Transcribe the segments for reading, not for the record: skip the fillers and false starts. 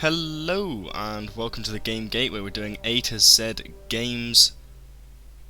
Hello and welcome to the Game Gateway. We're doing A to Z games.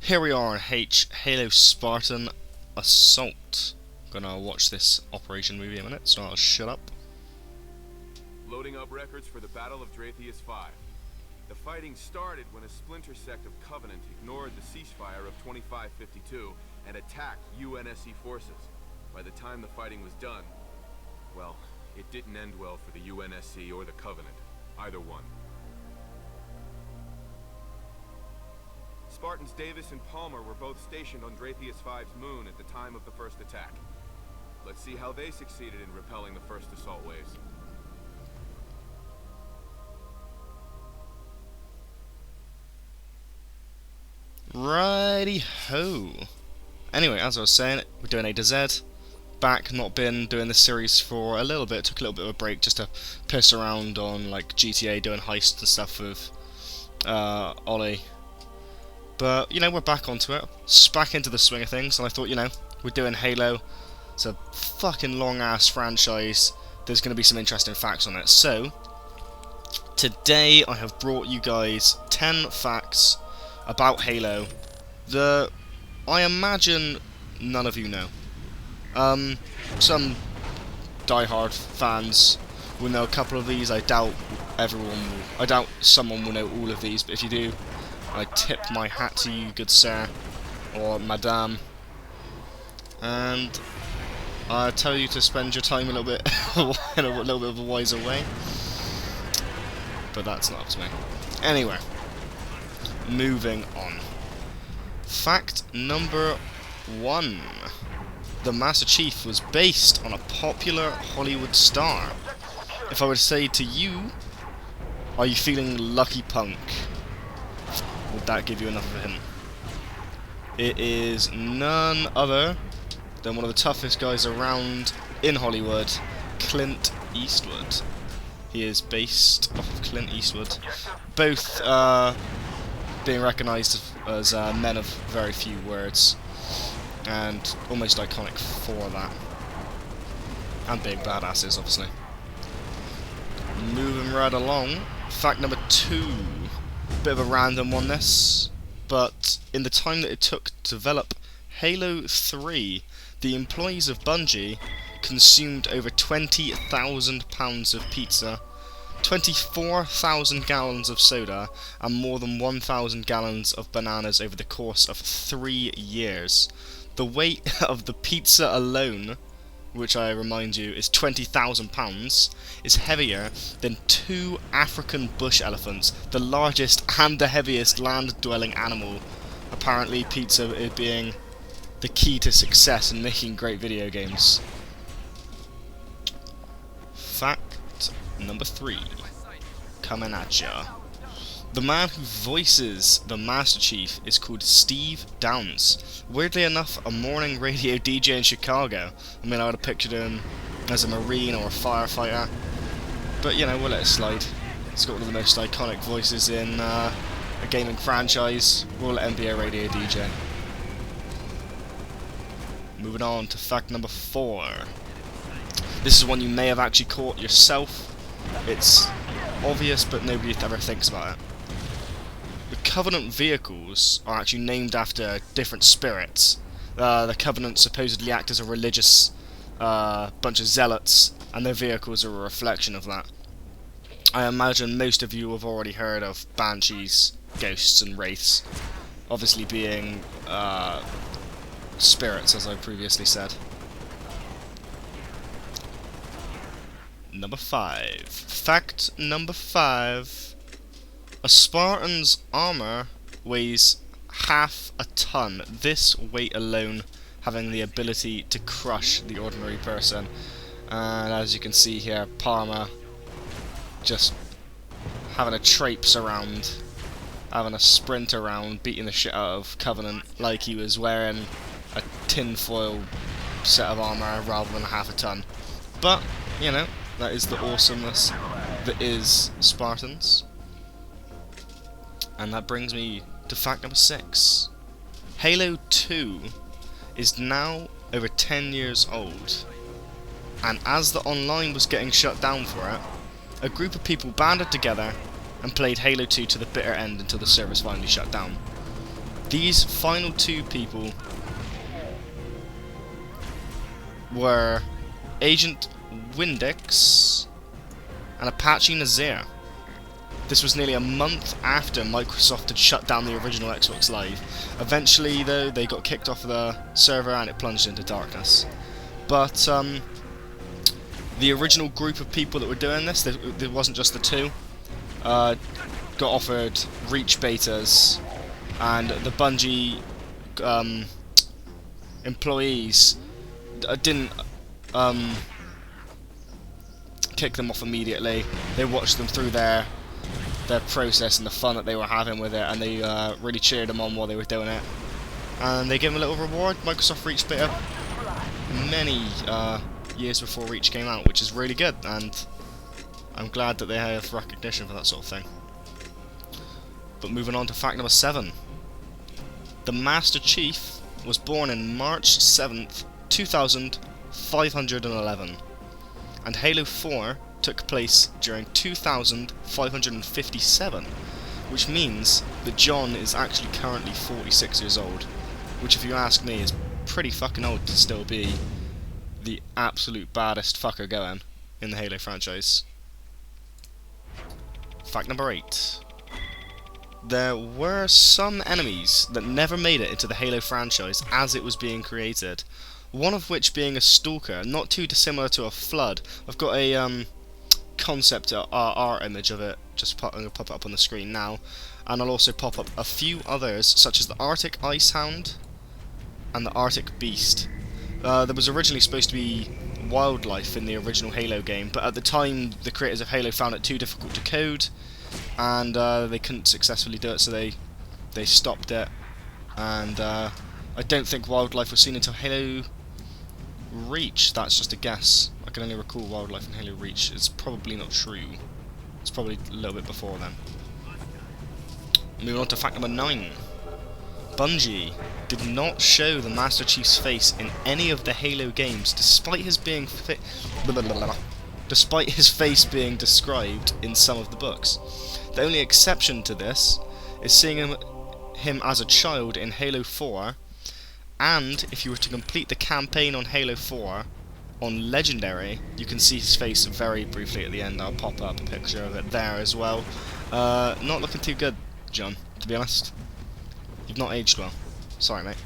Here we are in Halo Spartan Assault. I'm gonna watch this operation movie in a minute, so I'll shut up. Loading up records for the Battle of Dratheus 5. The fighting started when a splinter sect of Covenant ignored the ceasefire of 2552 and attacked UNSC forces. By the time the fighting was done, well, it didn't end well for the UNSC or the Covenant, either one. Spartans Davis and Palmer were both stationed on Dratheus 5's moon at the time of the first attack. Let's see how they succeeded in repelling the first assault waves. Righty-ho. Anyway, as I was saying, we're doing A to Z. Back, not been doing this series for a little bit, took a little bit of a break just to piss around on like GTA, doing heists and stuff with Ollie. But, you know, we're back onto it, back into the swing of things, and I thought, you know, we're doing Halo, it's a fucking long-ass franchise, there's going to be some interesting facts on it. So, today I have brought you guys 10 facts about Halo that I imagine none of you know. Some die-hard fans will know a couple of these. I doubt someone will know all of these, but if you do, I tip my hat to you, good sir, or madame, and I tell you to spend your time a little bit in a little bit of a wiser way. But that's not up to me. Anyway, moving on. Fact number 1. The Master Chief was based on a popular Hollywood star. If I were to say to you, are you feeling lucky punk? Would that give you enough of a hint? It is none other than one of the toughest guys around in Hollywood, Clint Eastwood. He is based off of Clint Eastwood. Both being recognised as men of very few words, and almost iconic for that, and being badasses, obviously. Moving right along, fact number 2, bit of a random one this, but in the time that it took to develop Halo 3, the employees of Bungie consumed over 20,000 pounds of pizza, 24,000 gallons of soda, and more than 1,000 gallons of bananas over the course of 3 years. The weight of the pizza alone, which I remind you is 20,000 pounds, is heavier than 2 African bush elephants, the largest and the heaviest land-dwelling animal. Apparently pizza is being the key to success in making great video games. Fact number 3, coming at ya. The man who voices the Master Chief is called Steve Downs. Weirdly enough, a morning radio DJ in Chicago. I mean, I would have pictured him as a Marine or a firefighter, but you know, we'll let it slide. He's got one of the most iconic voices in a gaming franchise. We'll let him be a radio DJ. Moving on to fact number 4. This is one you may have actually caught yourself. It's obvious, but nobody ever thinks about it. The Covenant vehicles are actually named after different spirits. The Covenant supposedly act as a religious bunch of zealots, and their vehicles are a reflection of that. I imagine most of you have already heard of banshees, ghosts, and wraiths, obviously being spirits, as I previously said. Number 5. Fact number 5. A Spartan's armor weighs half a ton. This weight alone having the ability to crush the ordinary person. And as you can see here, Palmer just having a traipse around, having a sprint around, beating the shit out of Covenant like he was wearing a tinfoil set of armor rather than half a ton. But, you know, that is the awesomeness that is Spartans. And that brings me to fact number 6. Halo 2 is now over 10 years old, and as the online was getting shut down for it, a group of people banded together and played Halo 2 to the bitter end until the service finally shut down. These final 2 people were Agent Windix and Apache Nazir. This was nearly a month after Microsoft had shut down the original Xbox Live. Eventually, though, they got kicked off the server and it plunged into darkness. But the original group of people that were doing this, there wasn't just the 2, got offered Reach betas, and the Bungie employees didn't kick them off immediately. They watched them through their process and the fun that they were having with it, and they really cheered them on while they were doing it. And they gave them a little reward. Microsoft Reach beta many years before Reach came out, which is really good, and I'm glad that they have recognition for that sort of thing. But moving on to fact number 7. The Master Chief was born in March 7th, 2511, and Halo 4 took place during 2557, which means that John is actually currently 46 years old, which, if you ask me, is pretty fucking old to still be the absolute baddest fucker going in the Halo franchise. Fact number 8. There were some enemies that never made it into the Halo franchise as it was being created, one of which being a stalker, not too dissimilar to a flood. I've got a concept art image of it, I'm going to pop it up on the screen now, and I'll also pop up a few others, such as the Arctic Ice Hound and the Arctic Beast. There was originally supposed to be wildlife in the original Halo game, but at the time the creators of Halo found it too difficult to code, and they couldn't successfully do it, so they stopped it. And I don't think wildlife was seen until Halo Reach. That's just a guess. I can only recall wildlife in Halo Reach. It's probably not true. It's probably a little bit before then. Moving on to fact number 9. Bungie did not show the Master Chief's face in any of the Halo games, despite his face being described in some of the books. The only exception to this is seeing him as a child in Halo 4, and if you were to complete the campaign on Halo 4 on Legendary, you can see his face very briefly at the end. I'll pop up a picture of it there as well. Not looking too good, John, to be honest. You've not aged well. Sorry, mate.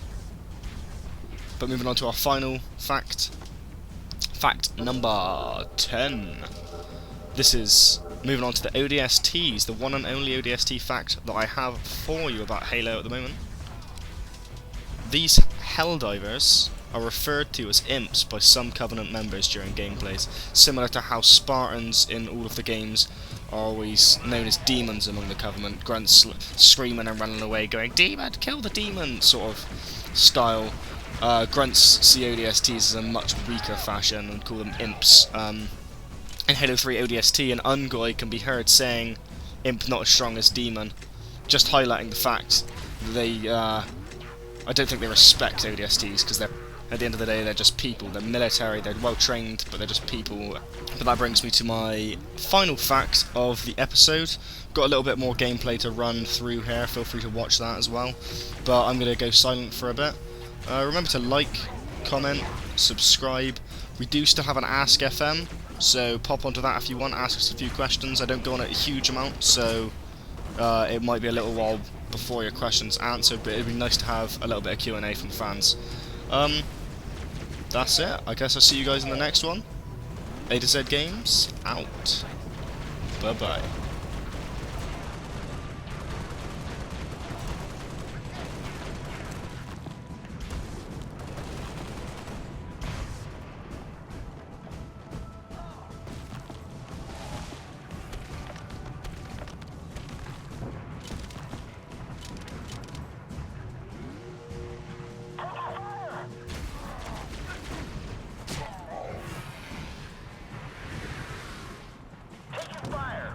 But moving on to our final fact. Fact number 10. This is moving on to the ODSTs, the one and only ODST fact that I have for you about Halo at the moment. These Helldivers are referred to as imps by some Covenant members during gameplays, similar to how Spartans in all of the games are always known as demons among the Covenant, grunts screaming and running away going, "Demon, kill the demon," sort of style. Grunts see ODSTs as a much weaker fashion and call them imps. In Halo 3 ODST, an Ungoy can be heard saying, "Imp not as strong as demon," just highlighting the fact that they, I don't think they respect ODSTs, because they're, at the end of the day, they're just people. They're military, they're well trained, but they're just people. But that brings me to my final fact of the episode. Got a little bit more gameplay to run through here, feel free to watch that as well. But I'm going to go silent for a bit. Remember to like, comment, subscribe. We do still have an Ask FM, so pop onto that if you want, ask us a few questions. I don't go on it a huge amount, so it might be a little while before your questions answered, but it'd be nice to have a little bit of Q&A from fans. That's it. I guess I'll see you guys in the next one. A to Z Games, out. Bye-bye. Fire!